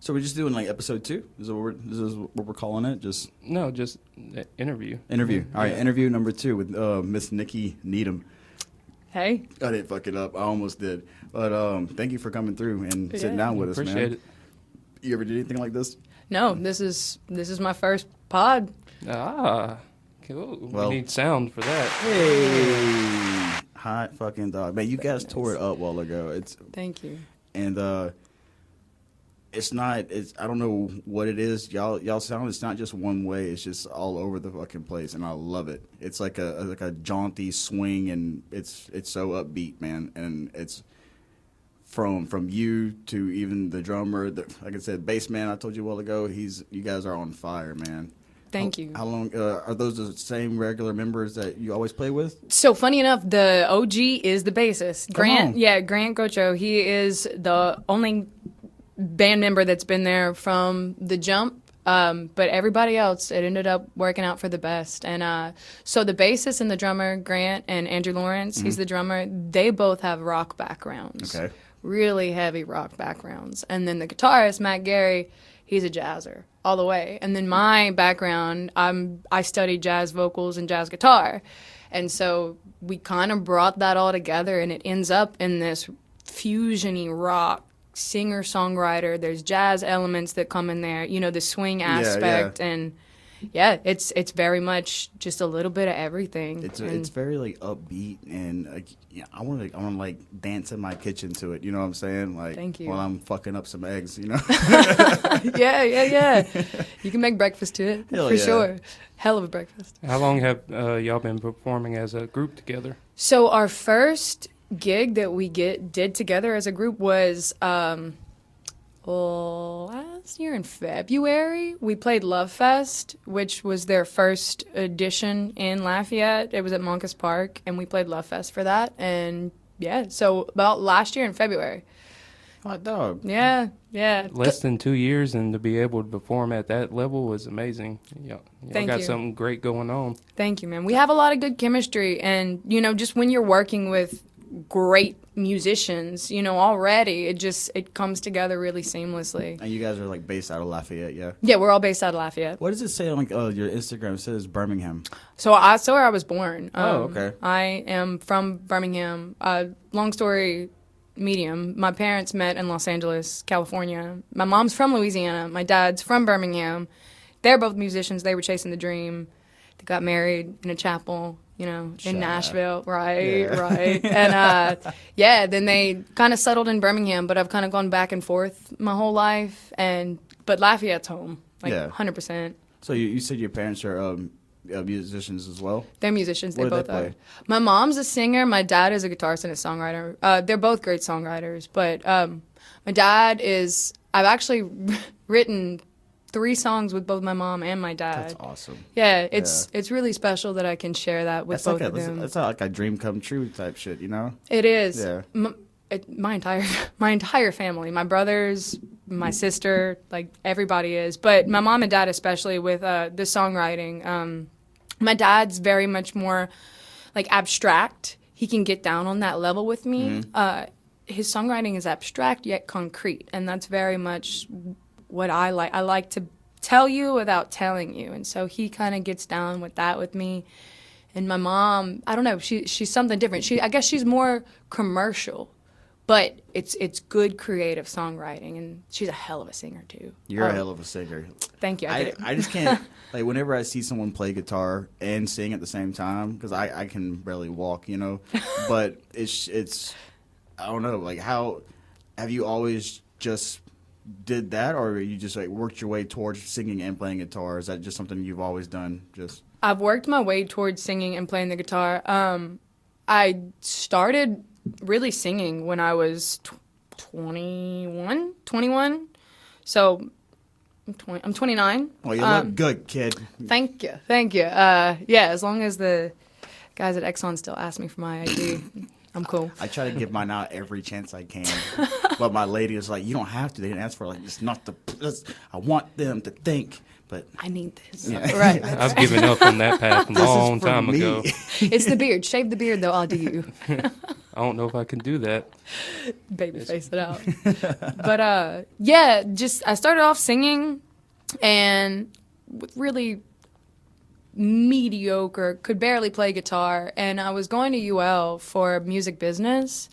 So we're just doing like episode 2? Is what we're calling it? Just interview. Interview. All right, Yeah. interview number 2 with Miss Nicki Needham. Hey. I didn't fuck it up. I almost did. But thank you for coming through and sitting down with us, man. Appreciate it. You ever did anything like this? No, this is my first pod. Ah, cool. Well- We need sound for that. Hey, hot fucking dog, man! You guys tore it up a while ago. Thank you. And it's not. I don't know what it is. Y'all sound. It's not just one way. It's just all over the fucking place, and I love it. It's like a jaunty swing, and it's so upbeat, man. And it's from you to even the drummer. Like I said, bass man. I told you a while ago. You guys are on fire, man. Thank you. How long are those the same regular members that you always play with? So funny enough, the OG is the bassist. Grant, Grant Gocho. He is the only band member that's been there from the jump. But everybody else, it ended up working out for the best. And so the bassist and the drummer, Grant and Andrew Lawrence, he's the drummer, they both have rock backgrounds. Okay. Really heavy rock backgrounds. And then the guitarist, Matt Gary, he's a jazzer all the way. And then my background, I studied jazz vocals and jazz guitar. And so we kind of brought that all together, and it ends up in this fusion-y rock singer-songwriter. There's jazz elements that come in there, the swing aspect. And it's very much just a little bit of everything. It's very like upbeat, and I want to like dance in my kitchen to it. You know what I'm saying? Like, Thank you. While I'm fucking up some eggs, Yeah. You can make breakfast to it, Hell for yeah. sure. Hell of a breakfast. How long have y'all been performing as a group together? So our first gig that we did together as a group was last year in February. We played Love Fest, which was their first edition in Lafayette. It was at Moncus Park, and we played Love Fest for that. And so about last year in February. Hot dog. Yeah. Less than 2 years, and to be able to perform at that level was amazing. Y'all Thank got you. something great going on. Thank you, man. We have a lot of good chemistry, and just when you're working with great musicians, already it comes together really seamlessly. And you guys are like based out of Lafayette, yeah? Yeah, we're all based out of Lafayette. What does it say on like your Instagram? It says Birmingham. So that's where I was born. Okay. I am from Birmingham. Long story medium. My parents met in Los Angeles, California. My mom's from Louisiana. My dad's from Birmingham. They're both musicians. They were chasing the dream. They got married in a chapel, in Nashville. Right. And then they kind of settled in Birmingham, but I've kind of gone back and forth my whole life. But Lafayette's home, 100%. So you said your parents are musicians as well? They're musicians. What They do both they play? are. My mom's a singer. My dad is a guitarist and a songwriter. They're both great songwriters. But my dad is... I've actually written 3 songs with both my mom and my dad. That's awesome. Yeah, it's really special that I can share that with both of them. That's like a dream come true type shit, It is. Yeah. My entire family, my brothers, my sister, like everybody is. But my mom and dad especially with the songwriting. My dad's very much more like abstract. He can get down on that level with me. His songwriting is abstract yet concrete, and that's very much what I like. I like to tell you without telling you, and so he kind of gets down with that with me. And my mom, I don't know, she's something different. I guess she's more commercial, but it's good creative songwriting, and she's a hell of a singer too. You're a hell of a singer. Thank you. I just can't, like, whenever I see someone play guitar and sing at the same time, because I can barely walk, but it's I don't know, like, how have you always just did that, or you just like worked your way towards singing and playing guitar? Is that just something you've always done? I've worked my way towards singing and playing the guitar. I started really singing when I was 21. So I'm 29. Well, you look good, kid. Thank you. As long as the guys at Exxon still ask me for my ID, I'm cool. I try to give mine out every chance I can, but my lady is like, "You don't have to." They didn't ask for it. Like, it's not the. I want them to think but I need this. Yeah. Right. I've given up on that path a this is long for time me. ago. It's the beard. Shave the beard, though. I'll do you. I don't know if I can do that. Baby face it out. But yeah, just I started off singing and with really mediocre, could barely play guitar, and I was going to UL for music business,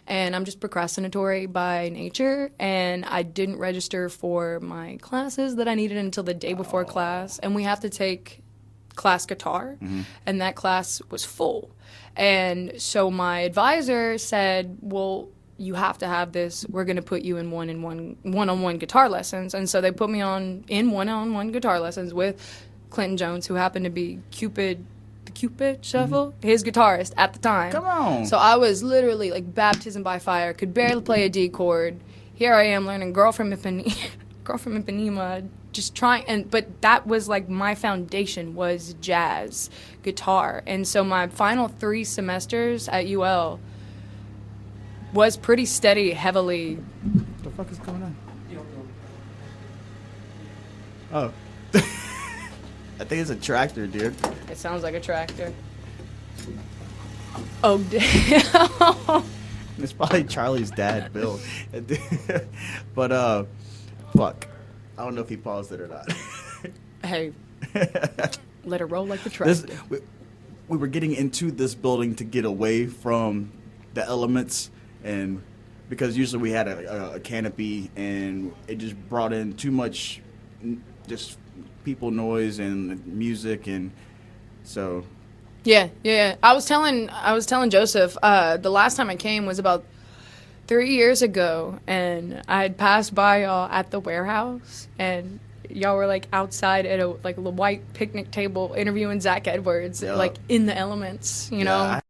and I'm just procrastinatory by nature, and I didn't register for my classes that I needed until the day before class, and we have to take class guitar, and that class was full. And so my advisor said, well, you have to have this. We're going to put you in one-on-one guitar lessons. And so they put me in one-on-one guitar lessons with Clinton Jones, who happened to be the Cupid Shuffle, his guitarist at the time. Come on. So I was literally like baptism by fire, could barely play a D chord. Here I am learning Girl from Ipanema, just trying, but that was like my foundation was jazz guitar. And so my final 3 semesters at UL was pretty steady, heavily. What the fuck is going on? Oh. I think it's a tractor, dude. It sounds like a tractor. Oakdale. It's probably Charlie's dad, Bill. But, fuck. I don't know if he paused it or not. Hey, let it roll like the tractor. We were getting into this building to get away from the elements, and because usually we had a canopy, and it just brought in too much just people noise and music, and so Yeah. I was telling Joseph, the last time I came was about 3 years ago, and I had passed by y'all at the warehouse, and y'all were like outside at a white picnic table interviewing Zach Edwards, Yeah. like in the elements, you know.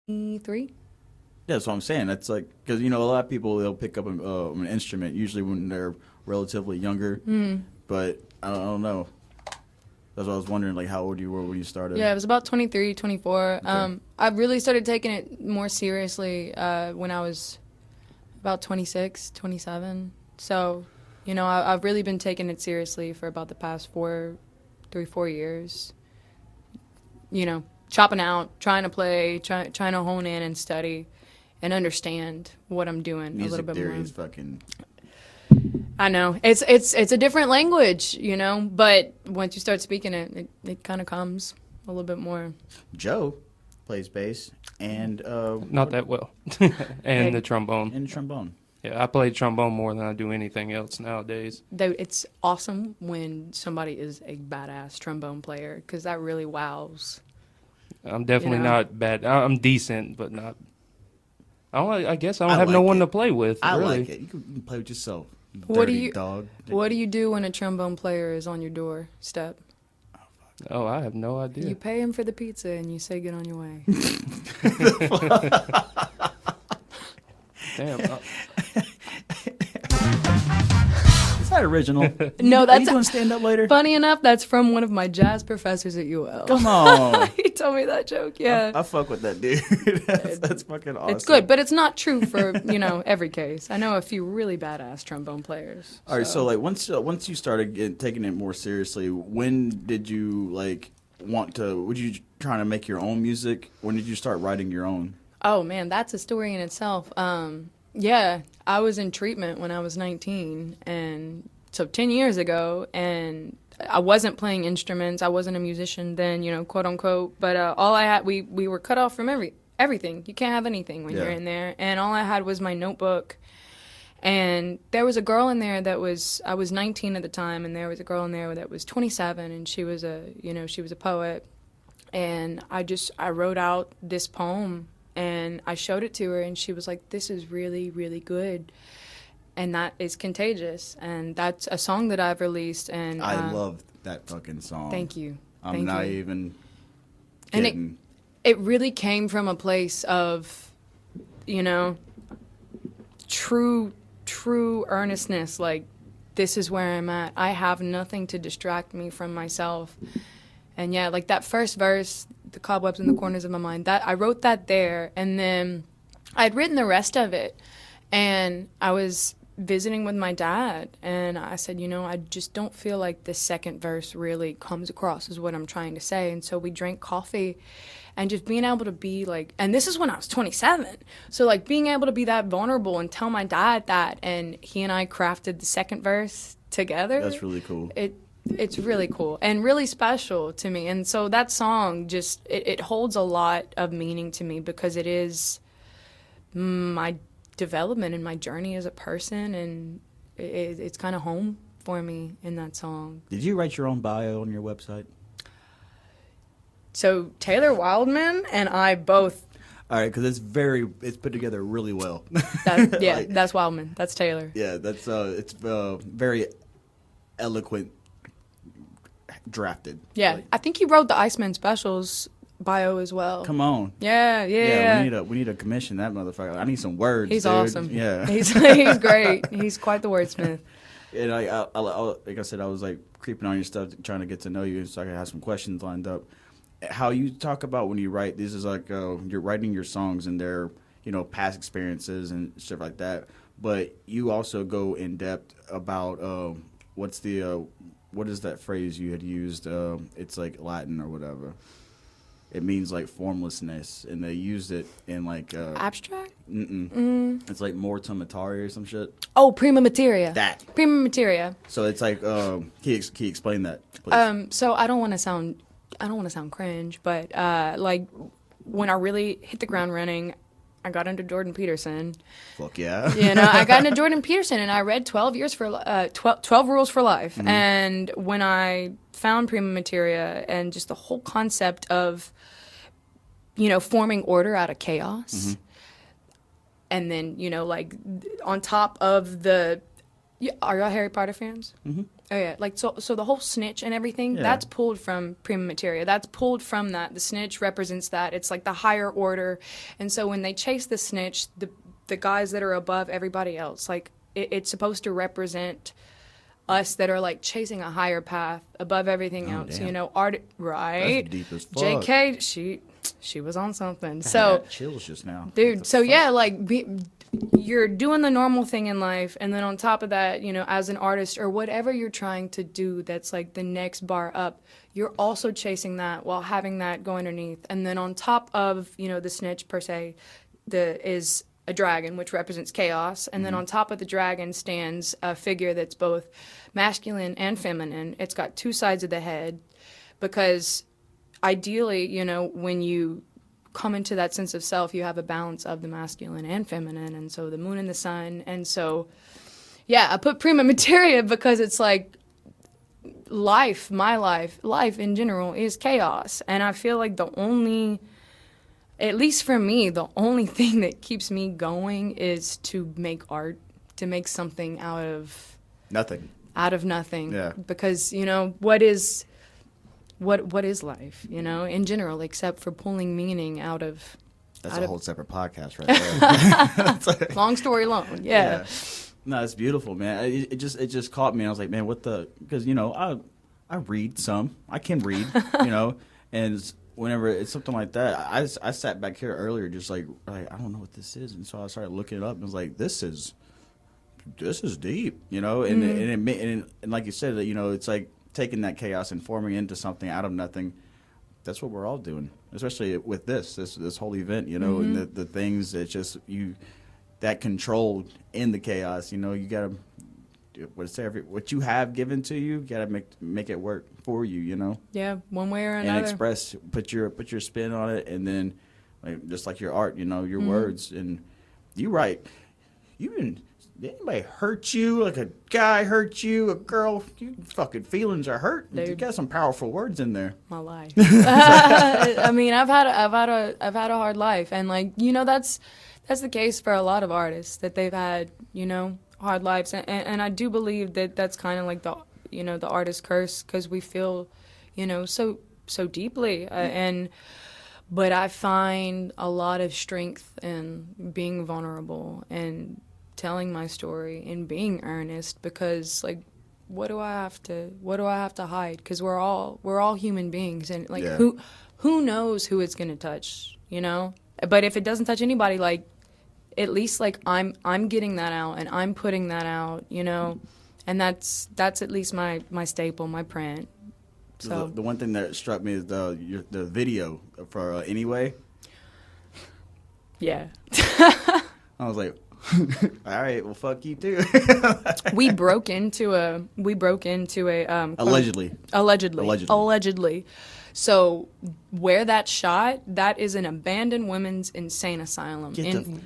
3. Yeah, that's what I'm saying. That's like, because, a lot of people, they'll pick up an instrument, usually when they're relatively younger. But I don't know. That's what I was wondering, like, how old you were when you started. Yeah, it was about 23, 24. Okay. I really started taking it more seriously when I was about 26, 27. So, I've really been taking it seriously for about the past 4 years. Chopping out, trying to play, trying to hone in and study and understand what I'm doing a little bit Music theory more. is fucking... I know. It's a different language, but once you start speaking it kind of comes a little bit more. Joe plays bass and... Not that well. And the trombone. And trombone. Yeah, I play trombone more than I do anything else nowadays. Though it's awesome when somebody is a badass trombone player, because that really wows. I'm definitely not bad. I'm decent, but not... I guess I don't I have no like one it. to play with, I really. like it. You can play with yourself. What do Dirty you- dog. What do you do when a trombone player is on your doorstep? Oh, I have no idea. You pay him for the pizza and you say get on your way. Damn. Is that original? No, Are that's you doing stand-up later? funny enough. That's from one of my jazz professors at UL. Come on. He told me that joke. Yeah, I fuck with that, dude. that's fucking awesome. it's good, but it's not true for every case. I know a few really badass trombone players. All right, so like once you started taking it more seriously, when did you would you trying to make your own music? When did you start writing your own? Oh man, that's a story in itself. Yeah, I was in treatment when I was 19, and so 10 years ago, and I wasn't playing instruments. I wasn't a musician then, quote unquote. But all I had, we were cut off from everything. You can't have anything when you're in there. And all I had was my notebook. And there was a girl in there I was 19 at the time, and there was a girl in there that was 27, and she was a poet. And I wrote out this poem, and I showed it to her, and she was like, "This is really, really good." And that is contagious, and that's a song that I've released. And I love that fucking song. Thank you. I'm not even And kidding. it really came from a place of, true earnestness. Like, this is where I'm at. I have nothing to distract me from myself. And yeah, like that first verse, the cobwebs in the corners of my mind, that I wrote that there, and then I'd written the rest of it, and I was visiting with my dad, and I said, I just don't feel like the second verse really comes across as what I'm trying to say. And so we drank coffee, and just being able to be like, and this is when I was 27. So like being able to be that vulnerable and tell my dad that, and he and I crafted the second verse together. That's really cool. It's really cool and really special to me. And so that song just, it holds a lot of meaning to me because it is my development and my journey as a person, and it's kind of home for me in that song. Did you write your own bio on your website? So Taylor Wildman and I both. All right, because it's put together really well. That's Wildman. That's Taylor. Yeah, that's it's very eloquent, drafted. Yeah, like, I think he wrote the Iceman Specials bio as well. Come on. Yeah. We need to commission that motherfucker. I need some words. He's dude. awesome. Yeah, he's great. He's quite the wordsmith. And I like I said, I was like creeping on your stuff, trying to get to know you, so I could have some questions lined up. How you talk about when you write, this is like you're writing your songs and their past experiences and stuff like that. But you also go in depth about what is that phrase you had used? It's like Latin or whatever. It means like formlessness, and they used it in like Abstract. It's like mortem materia or some shit. Oh, prima materia. That prima materia. So it's like can you explain that, please? So I don't want to sound cringe, but like when I really hit the ground running, I got into Jordan Peterson. Fuck yeah. I got into Jordan Peterson, and I read 12 Rules for Life. Mm-hmm. And when I found Prima Materia and just the whole concept of, forming order out of chaos, mm-hmm. and then, like on top of are y'all Harry Potter fans? Mm-hmm. Oh yeah, like so the whole snitch and everything, that's pulled from Prima Materia. That's pulled from that. The snitch represents that. It's like the higher order. And so when they chase the snitch, the guys that are above everybody else, like it's supposed to represent us that are like chasing a higher path above everything else. Damn. Right? That's deep as fuck. JK, she was on something. So chills just now, dude. So yeah, like you're doing the normal thing in life, and then on top of that, as an artist or whatever you're trying to do that's like the next bar up, you're also chasing that while having that go underneath. And then on top of, the snitch per se, is a dragon, which represents chaos. And then on top of the dragon stands a figure that's both masculine and feminine. It's got two sides of the head, because ideally, when you come into that sense of self, you have a balance of the masculine and feminine, and so the moon and the sun. And so I put Prima Materia because it's like my life in general is chaos, and I feel like at least for me, the only thing that keeps me going is to make art, to make something out of nothing. Yeah. Because what is life, in general, except for pulling meaning out of... That's a whole separate podcast right there. Long story long, yeah. No, it's beautiful, man. It just caught me. I was like, man, because, I read some. I can read, and whenever it's something like that, I sat back here earlier just like I don't know what this is. And so I started looking it up and was like, this is deep, and like you said, it's like taking that chaos and forming into something out of nothing. That's what we're all doing, especially with this whole event, and the things that just that control in the chaos. You gotta what you have given to you, gotta make it work for you. Yeah, one way or another. And express, put your spin on it, and then just like your art, your words. And you write. Did anybody hurt you? Like a guy hurt you? A girl? You fucking feelings are hurt. Dude. You got some powerful words in there. My life. I mean, I've had a hard life, and that's the case for a lot of artists, that they've had hard lives, and I do believe that that's kind of like the artist curse, because we feel so deeply, but I find a lot of strength in being vulnerable and telling my story and being earnest, because what do I have to hide? Because we're all human beings, and who knows who it's gonna touch, But if it doesn't touch anybody, at least like I'm getting that out and I'm putting that out, you know, and that's at least my staple, my print. So the one thing that struck me is the video for Anyway. Yeah. I was like, all right, well, fuck you too. we broke into a allegedly. So where that's shot, that is an abandoned women's insane asylum.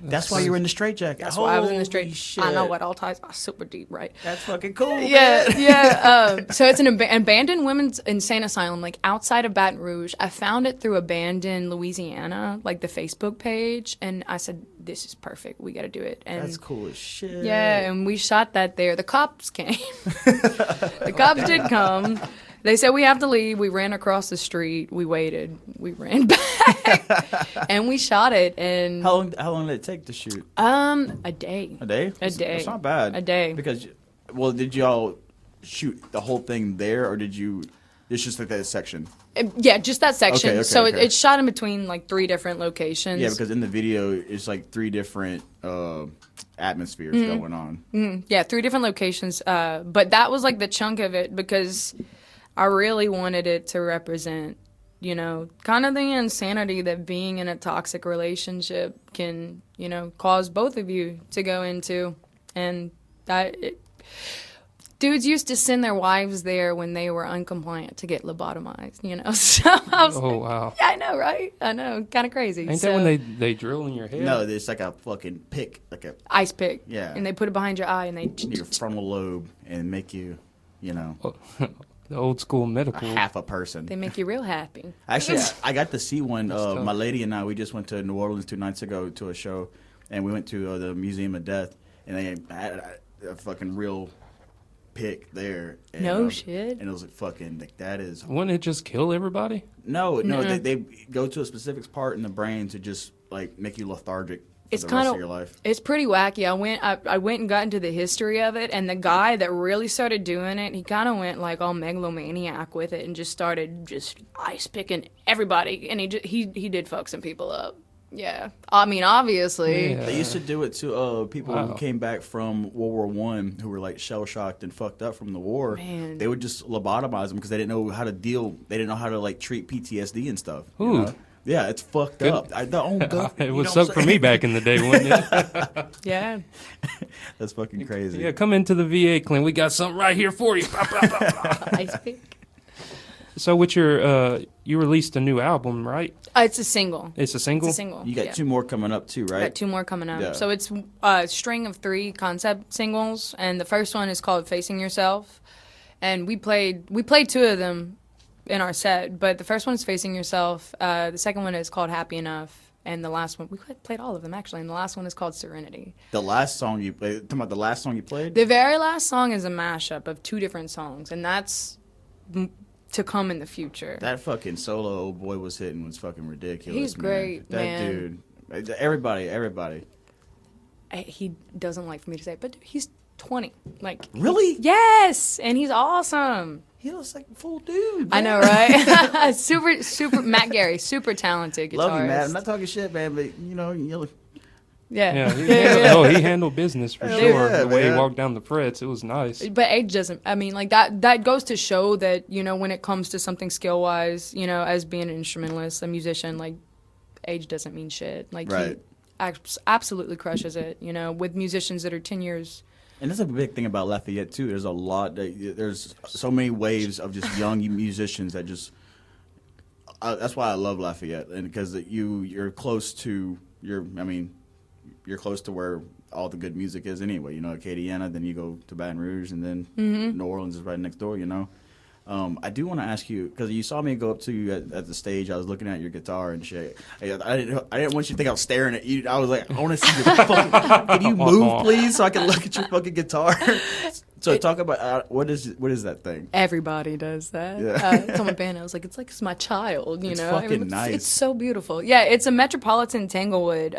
That's why you were in the straitjacket. That's why I was in the straight. Shit. I know what all ties are super deep, right? That's fucking cool. Yeah, man. yeah. So it's an abandoned women's insane asylum, like outside of Baton Rouge. I found it through Abandoned Louisiana, like the Facebook page, and I said, "This is perfect. We got to do it." And that's cool as shit. yeah, and we shot that there. The cops came. The cops did come. They said we have to leave. We ran across the street. We waited. We ran back, and we shot it. And how long did it take to shoot? A day. A day? A day. That's not bad. A day. Because, well, did y'all shoot the whole thing there, or did you? It's just like that section. Yeah, just that section. Okay, so okay. it's shot in between like 3 different locations. Yeah, because in the video it's like 3 different atmospheres going on. Yeah, 3 different locations. But that was like the chunk of it because I really wanted it to represent, you know, kind of the insanity that being in a toxic relationship can, you know, cause both of you to go into. And dudes used to send their wives there when they were uncompliant to get lobotomized, you know. So I was wow. Yeah, I know, right? I know, kind of crazy. Ain't that when they drill in your head? No, it's like a fucking pick, like a ice pick. Yeah. And they put it behind your eye and they your frontal lobe and make you, you know, the old school medical. half a person. they make you real happy. Actually, I got to see one. tough. My lady and I, we just went to New Orleans 2 nights ago to a show, and we went to the Museum of Death, and they had a fucking real pick there. And, No shit. And it was like fucking like that is Wouldn't it just kill everybody? no. They go to a specific part in the brain to just like make you lethargic for the rest of your life. It's pretty wacky. I went and got into the history of it, and the guy that really started doing it, he kind of went like all megalomaniac with it and just started just ice picking everybody, and he did fuck some people up. Yeah, I mean, obviously. Yeah. They used to do it to people who Wow. came back from World War I who were like shell shocked and fucked up from the war. Man. They would just lobotomize them because they didn't know how to deal. They didn't know how to like treat PTSD and stuff. Ooh. You know? Yeah, it's fucked up. It would suck for me back in the day, wouldn't it? Yeah. That's fucking crazy. Yeah, come into the VA clinic. We got something right here for you. Ice pick. So with your, you released a new album, right? It's a single. It's a single? It's a single. You got yeah. 2 more coming up too, right? Got 2 more coming up. Yeah. So it's a string of 3 concept singles, and the first one is called "Facing Yourself," and we played 2 of them in our set, but the first one is "Facing Yourself." The second one is called "Happy Enough," and the last one we played all of them actually, and the last one is called "Serenity." The last song you played. Talking about the last song you played. The very last song is a mashup of 2 different songs, and that's to come in the future. That fucking solo old boy was hitting was fucking ridiculous. He's man. great, That man. dude. Everybody. He doesn't like for me to say it, but he's 20. Like Really? yes, and he's awesome. He looks like a full dude. I man. know, right? super. Matt Gary, super talented guitarist. Love you, man. I'm not talking shit, man, but you know, Yeah, Yeah. he handled business for Hell sure. yeah, The way he man. walked down the frets, it was nice. But age doesn't. I mean, like that goes to show that, you know, when it comes to something skill wise, you know, as being an instrumentalist, a musician, like age doesn't mean shit. Like Right. he absolutely crushes it. You know, with musicians that are 10 years. And that's a big thing about Lafayette too. There's a lot. There's so many waves of just young musicians that just. That's why I love Lafayette, and because you're close to you're close to where all the good music is anyway. You know, Acadiana, then you go to Baton Rouge, and then New Orleans is right next door. You know. I do want to ask you, because you saw me go up to you at the stage. I was looking at your guitar and shit. I didn't want you to think I was staring at you. I was like, I want to see your fucking. Can you move, please, so I can look at your fucking guitar? So talk about what is that thing? Everybody does that. Yeah. I told my band, I was like, it's my child. You It's know, fucking nice. It's so beautiful. Yeah, it's a Metropolitan Tanglewood.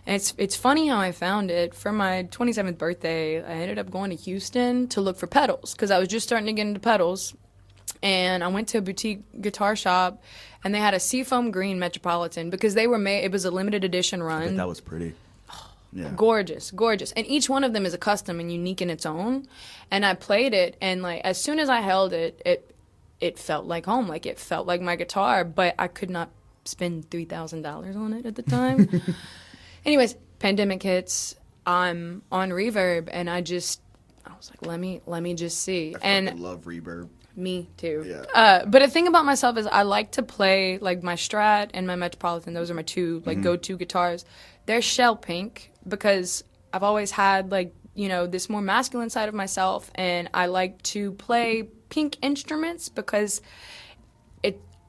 And it's funny how I found it. For my 27th birthday, I ended up going to Houston to look for pedals because I was just starting to get into pedals. And I went to a boutique guitar shop, and they had a seafoam green Metropolitan because they were made. It was a limited edition I run. bet that was pretty. Yeah. Gorgeous. And each one of them is a custom and unique in its own. And I played it, and like as soon as I held it, it felt like home. Like it felt like my guitar, but I could not spend $3,000 on it at the time. Anyways, pandemic hits. I'm on Reverb, and I was like, let me just see. I love Reverb. Me too. Yeah. But the thing about myself is I like to play like my Strat and my Metropolitan. Those are my two like go-to guitars. They're shell pink because I've always had like, you know, this more masculine side of myself, and I like to play pink instruments because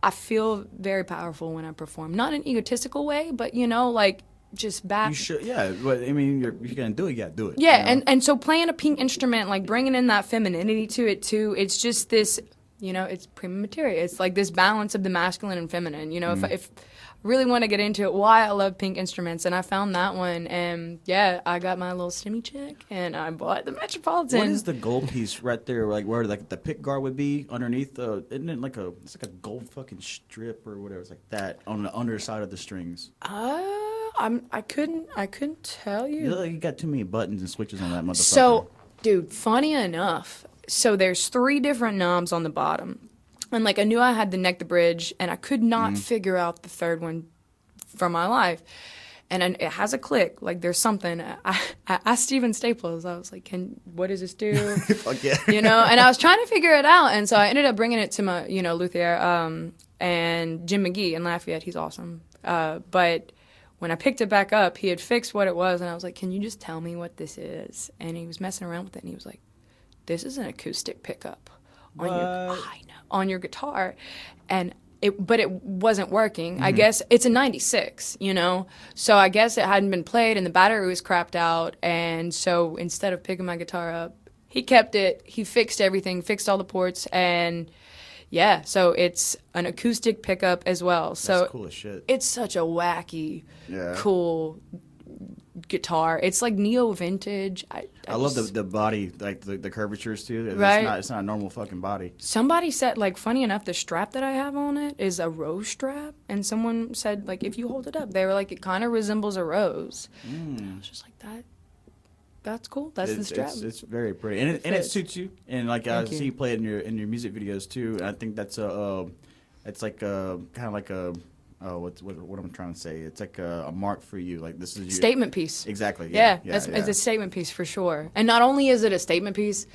I feel very powerful when I perform. Not in an egotistical way, but you know, like just back. You should, yeah. But I mean, you're gonna do it. You gotta do it. Yeah, you know? and so playing a pink instrument, like bringing in that femininity to it too. It's just this, you know, it's prima materia. It's like this balance of the masculine and feminine. You know, if I really want to get into it, why I love pink instruments, and I found that one, and yeah, I got my little stimmy check, and I bought the Metropolitan. What is the gold piece right there, like where like the pick guard would be underneath? Isn't it like it's like a gold fucking strip or whatever? It's like that on the underside of the strings. I couldn't tell you. You got too many buttons and switches on that motherfucker. So, dude, funny enough, so there's 3 different knobs on the bottom. And, like, I knew I had the neck, the bridge, and I could not figure out the third one for my life. And it has a click. Like, there's something. I asked Steven Staples. I was like, what does this do? Fuck yeah. You know? And I was trying to figure it out. And so I ended up bringing it to my, you know, luthier and Jim McGee in Lafayette. He's awesome. But when I picked it back up, he had fixed what it was. And I was like, can you just tell me what this is? And he was messing around with it. And he was like, this is an acoustic pickup on your guitar. And but it wasn't working. I guess it's a 96, you know? So I guess it hadn't been played and the battery was crapped out. And so instead of picking my guitar up, he kept it. He fixed everything, fixed all the ports. And yeah, so it's an acoustic pickup as well. So that's cool as shit. It's such a wacky, cool guitar. It's like neo vintage. I love the body, like the curvatures too. Right. It's not a normal fucking body. Somebody said, like, funny enough, the strap that I have on it is a rose strap, and someone said, like, if you hold it up, they were like, it kind of resembles a rose. And I was just like, that's cool. That's the strap. It's very pretty, and it suits you. And like I see you play it in your music videos too. And I think that's it's like kind of like a. Oh, what I'm trying to say? It's like a mark for you. Like this is your statement piece. Exactly. It's a statement piece for sure. And not only is it a statement piece,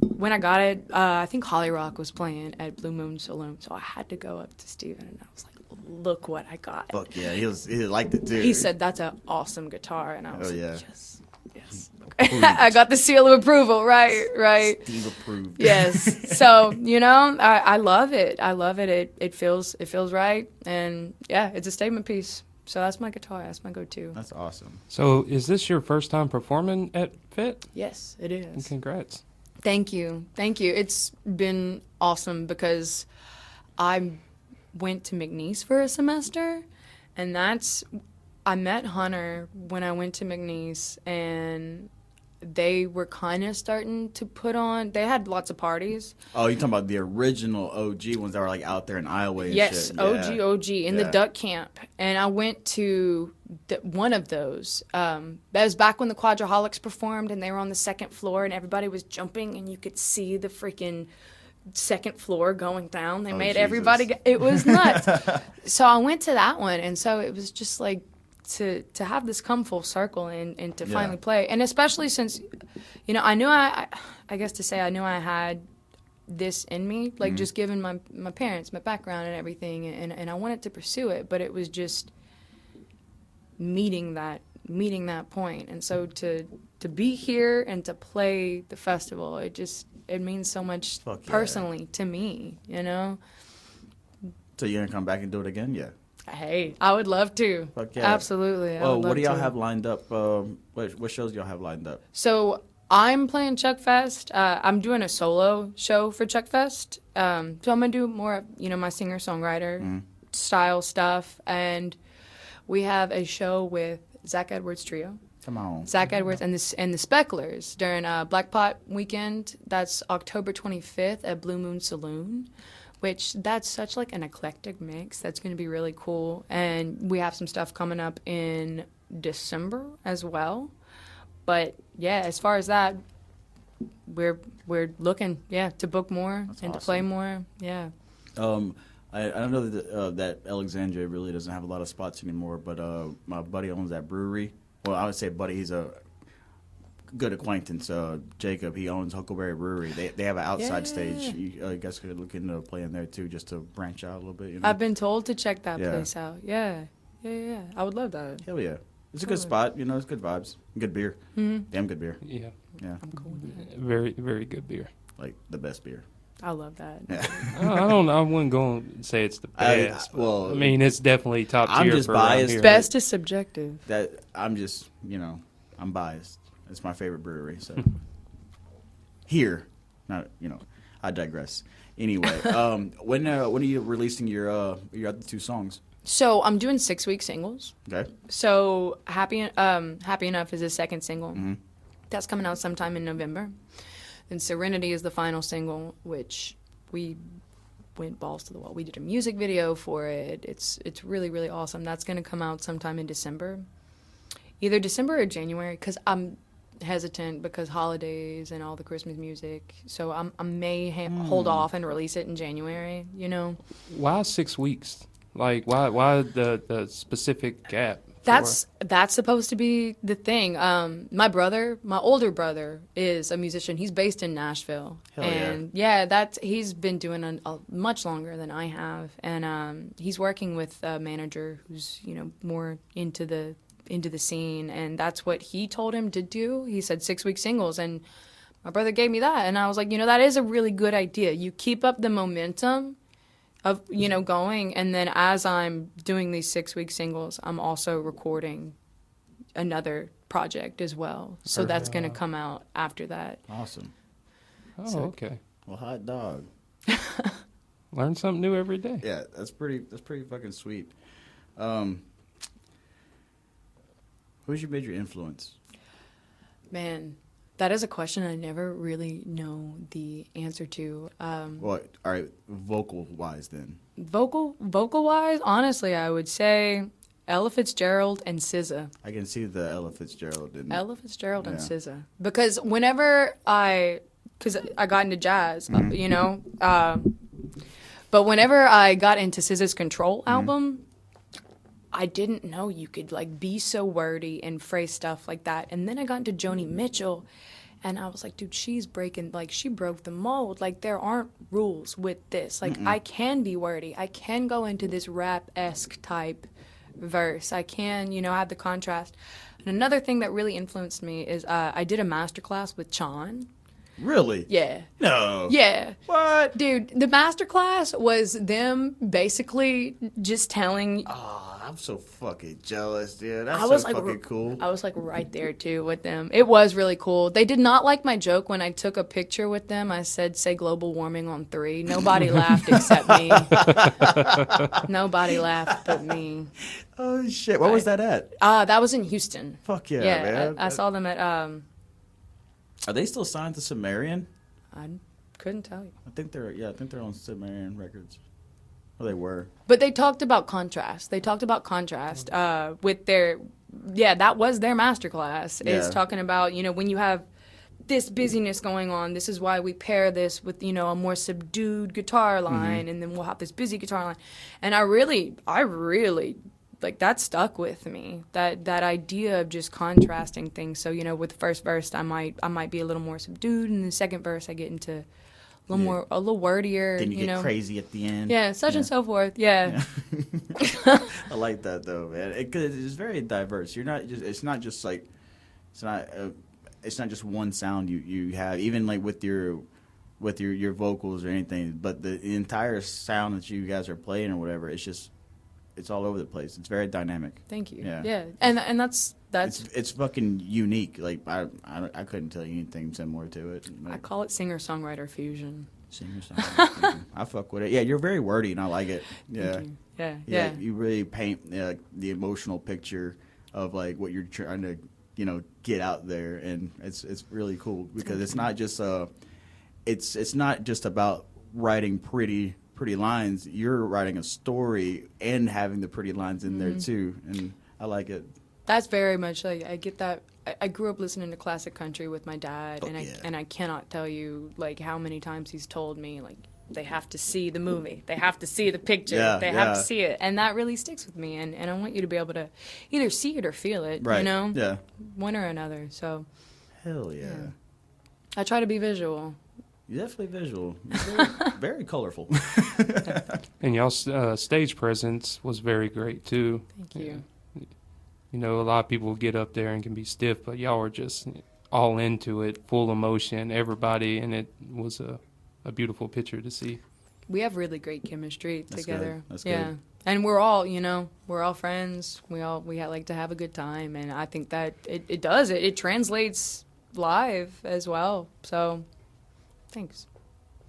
when I got it, I think Holly Rock was playing at Blue Moon Saloon, so I had to go up to Steven and I was like, "Look what I got!" Fuck yeah, he liked it too. He said, "That's an awesome guitar," and I was like, yeah. Yes. I got the seal of approval, right. Steve approved. Yes. So, you know, I love it. It feels right. And yeah, it's a statement piece. So that's my guitar. That's my go-to. That's awesome. So is this your first time performing at Fête? Yes, it is. And congrats. Thank you. It's been awesome because I went to McNeese for a semester, and I met Hunter when I went to McNeese, and they were kind of starting to put on. They had lots of parties. Oh, you're talking about the original OG ones that were like out there in Iowa and yes, shit. OG in the duck camp. And I went to one of those. That was back when the Quadraholics performed, and they were on the second floor, and everybody was jumping, and you could see the freaking second floor going down. They made everybody. It was nuts. So I went to that one, and so it was just like, to have this come full circle and to finally play, and especially since, you know, I knew I knew I had this in me, like just given my parents, my background and everything, and I wanted to pursue it, but it was just meeting that point, and so to be here and to play the festival, it means so much personally to me, you know. So you're gonna come back and do it again? Yeah. Hey, I would love to. Fuck yeah. Absolutely. Well, what do y'all have lined up? What shows do y'all have lined up? So I'm playing Chuck Fest. I'm doing a solo show for Chuck Fest. So I'm going to do more, you know, my singer-songwriter style stuff. And we have a show with Zach Edwards Trio. Come on. Zach Edwards and the Specklers during Black Pot weekend. That's October 25th at Blue Moon Saloon, which that's such like an eclectic mix. That's going to be really cool. And we have some stuff coming up in December as well. But yeah, as far as that, we're looking to book more and to play more. Yeah. I don't know that Alexandria really doesn't have a lot of spots anymore, but my buddy owns that brewery. Well, I would say buddy, he's a good acquaintance. Jacob, he owns Huckleberry Brewery. They have an outside stage. You guys could look into playing there too, just to branch out a little bit. You know? I've been told to check that place out. Yeah. I would love that. Hell yeah. It's a good spot. You know, it's good vibes. Good beer. Mm-hmm. Damn good beer. Yeah. I'm cool with that. Very, very good beer. Like the best beer. I love that. Yeah. I don't know. I wouldn't go and say it's the best. I mean, it's definitely top tier. I'm just for biased. here. Best is subjective. That I'm just, I'm biased. It's my favorite brewery. So here, not, I digress. Anyway, when are you releasing your other 2 songs? So I'm doing 6-week singles. Okay. So Happy Enough is the second single. Mm-hmm. That's coming out sometime in November. And Serenity is the final single, which we went balls to the wall. We did a music video for it. It's really, really awesome. That's going to come out sometime in December. Either December or January, because I'm hesitant because holidays and all the Christmas music. So I may hold off and release it in January, Why 6 weeks? Like, why the specific gap? That's supposed to be the thing. My older brother is a musician. He's based in Nashville. Hell and he's been doing a much longer than I have. And he's working with a manager who's, more into the scene, and that's what he told him to do. He said 6-week singles, and my brother gave me that, and I was like, that is a really good idea. You keep up the momentum of going, and then as I'm doing these 6-week singles, I'm also recording another project as well. So that's going to come out after that. Awesome. Oh, okay. Well, hot dog. Learn something new every day. Yeah, that's pretty fucking sweet. Who's your major influence? Man, that is a question I never really know the answer to. Well, all right, vocal-wise then. Vocal-wise, honestly, I would say Ella Fitzgerald and SZA. I can see the Ella Fitzgerald. Ella Fitzgerald and SZA. Because whenever I got into jazz, but whenever I got into SZA's Control album, I didn't know you could be so wordy and phrase stuff like that. And then I got into Joni Mitchell, and I was like, dude, she's breaking, she broke the mold. There aren't rules with this. I can be wordy. I can go into this rap-esque type verse. I can, have the contrast. And another thing that really influenced me is I did a masterclass with Chan. Really? Yeah. No. Yeah. What? Dude, the masterclass was them basically just telling... Oh, I'm so fucking jealous, dude. That's so fucking cool. I was right there too with them. It was really cool. They did not like my joke when I took a picture with them. I said, say global warming on 3. Nobody laughed except me. Nobody laughed but me. Oh, shit. Where was that at? That was in Houston. Fuck yeah, man. I saw them at... Are they still signed to Sumerian? I couldn't tell you. I think they're on Sumerian Records. Well, they were. But they talked about contrast. With their... Yeah, that was their masterclass. Yeah. Is talking about, when you have this busyness going on, this is why we pair this with, a more subdued guitar line, and then we'll have this busy guitar line. And I really, that stuck with me. That idea of just contrasting things. So, with the first verse, I might be a little more subdued, and the second verse, I get into a little wordier. Then you get crazy at the end. Yeah, and so forth. Yeah. I like that though, man. It's very diverse. It's not just one sound you have. Even with your vocals or anything, but the entire sound that you guys are playing or whatever, it's all over the place. It's very dynamic. Thank you. Yeah. Yeah. And that's it's fucking unique. I couldn't tell you anything similar to it. I call it singer-songwriter fusion. Singer-songwriter fusion. I fuck with it. Yeah, you're very wordy and I like it. Yeah. Thank you. Yeah. You really paint the emotional picture of what you're trying to get out there, and it's really cool because it's not just it's not just about writing pretty lines. You're writing a story and having the pretty lines in there too, and I like it. That's very much like I get that. I grew up listening to classic country with my dad, and I cannot tell you like how many times he's told me like they have to see the movie, they have to see the picture, they have to see it, and that really sticks with me. And I want you to be able to either see it or feel it, right? You know, yeah, one or another. So, hell yeah. I try to be visual. You're definitely visual. Very, very colorful. And y'all's stage presence was very great too. Thank you. You know, a lot of people get up there and can be stiff, but y'all were just all into it, full emotion, everybody, and it was a beautiful picture to see. We have really great chemistry together. Good. That's good. And we're all, we're all friends. We like to have a good time, and I think that it does. It translates live as well. So, thanks.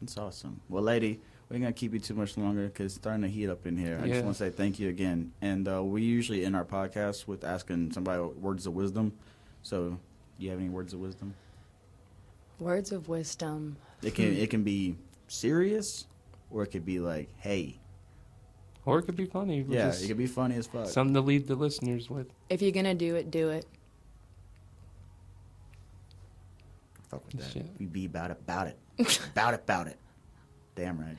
That's awesome. Well, lady, we ain't gonna keep you too much longer because it's starting to heat up in here. I Yeah. just want to say thank you again. And we usually end our podcast with asking somebody words of wisdom. So, do you have any words of wisdom? Words of wisdom. It can be serious, or it could be like, hey. Or it could be funny. Yeah, it could be funny as fuck. Something to leave the listeners with. If you're gonna do it, do it. Fuck with that. Shit. We be about it. about it. Damn right.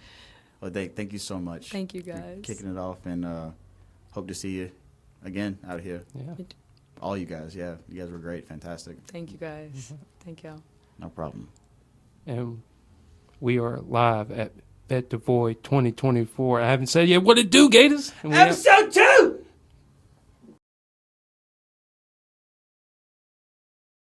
Well, thank you so much. Thank you, for guys. kicking it off, and hope to see you again out here. Yeah. All you guys, yeah. You guys were great. Fantastic. Thank you, guys. Thank y'all. No problem. And we are live at Fête Du Void 2024. I haven't said yet what it do, Gators. And we Episode 2!